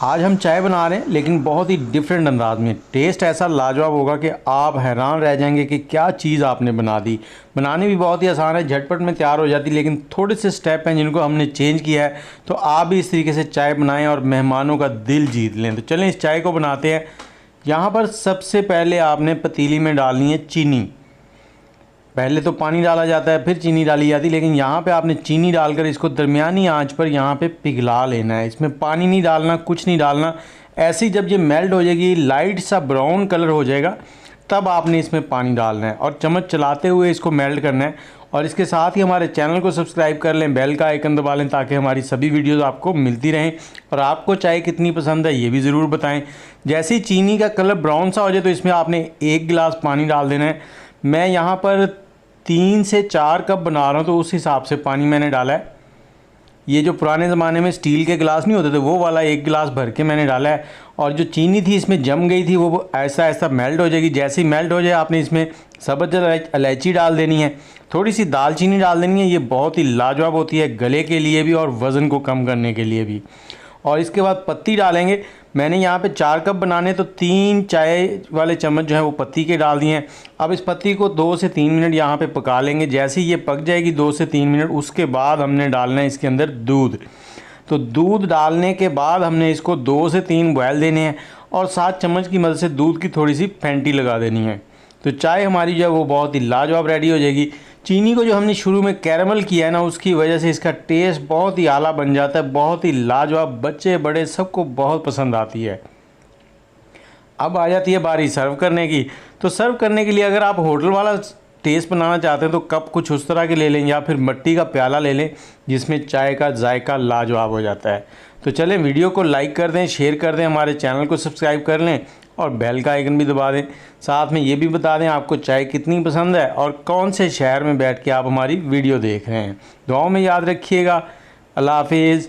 आज हम चाय बना रहे हैं लेकिन बहुत ही डिफरेंट अंदाज में। टेस्ट ऐसा लाजवाब होगा कि आप हैरान रह जाएंगे कि क्या चीज़ आपने बना दी। बनानी भी बहुत ही आसान है, झटपट में तैयार हो जाती, लेकिन थोड़े से स्टेप हैं जिनको हमने चेंज किया है। तो आप भी इस तरीके से चाय बनाएं और मेहमानों का दिल जीत लें। तो चलें इस चाय को बनाते हैं। यहाँ पर सबसे पहले आपने पतीली में डालनी है चीनी। पहले तो पानी डाला जाता है फिर चीनी डाली जाती है, लेकिन यहाँ पे आपने चीनी डालकर इसको दरमियानी आंच पर यहाँ पे पिघला लेना है। इसमें पानी नहीं डालना, कुछ नहीं डालना। ऐसे ही जब ये मेल्ट हो जाएगी, लाइट सा ब्राउन कलर हो जाएगा, तब आपने इसमें पानी डालना है और चम्मच चलाते हुए इसको मेल्ट करना है। और इसके साथ ही हमारे चैनल को सब्सक्राइब कर लें, बेल का आइकन दबा लें ताकि हमारी सभी वीडियोज़ आपको मिलती रहें। और आपको चाय कितनी पसंद है ये भी ज़रूर बताएँ। जैसे ही चीनी का कलर ब्राउन सा हो जाए तो इसमें आपने 1 गिलास पानी डाल देना है। मैं यहाँ पर 3 से 4 कप बना रहा हूँ तो उस हिसाब से पानी मैंने डाला है। ये जो पुराने ज़माने में स्टील के गिलास नहीं होते थे, वो वाला 1 गिलास भर के मैंने डाला है। और जो चीनी थी इसमें जम गई थी, वो ऐसा ऐसा मेल्ट हो जाएगी। जैसे ही मेल्ट हो जाए आपने इसमें सब्ज़ इलायची डाल देनी है, थोड़ी सी दालचीनी डाल देनी है। ये बहुत ही लाजवाब होती है गले के लिए भी और वज़न को कम करने के लिए भी। और इसके बाद पत्ती डालेंगे। मैंने यहाँ पे 4 कप बनाने तो 3 चाय वाले चम्मच जो है वो पत्ती के डाल दिए हैं। अब इस पत्ती को 2 से 3 मिनट यहाँ पे पका लेंगे। जैसे ही ये पक जाएगी 2 से 3 मिनट, उसके बाद हमने डालना है इसके अंदर दूध। तो दूध डालने के बाद हमने इसको 2 से 3 बॉयल देने हैं और 7 चम्मच की मदद से दूध की थोड़ी सी फेंटी लगा देनी है। तो चाय हमारी जो है वो बहुत ही लाजवाब रेडी हो जाएगी। चीनी को जो हमने शुरू में कैरेमल किया है ना, उसकी वजह से इसका टेस्ट बहुत ही आला बन जाता है, बहुत ही लाजवाब। बच्चे बड़े सबको बहुत पसंद आती है। अब आ जाती है बारी सर्व करने की। तो सर्व करने के लिए अगर आप होटल वाला टेस्ट बनाना चाहते हैं तो कप कुछ उस तरह के ले लें या फिर मिट्टी का प्याला ले लें जिसमें चाय का जायका लाजवाब हो जाता है। तो चलें वीडियो को लाइक कर दें, शेयर कर दें, हमारे चैनल को सब्सक्राइब कर लें और बेल का आइकन भी दबा दें। साथ में ये भी बता दें आपको चाय कितनी पसंद है और कौन से शहर में बैठ के आप हमारी वीडियो देख रहे हैं। दुआओं में याद रखिएगा। अल्लाह हाफिज़।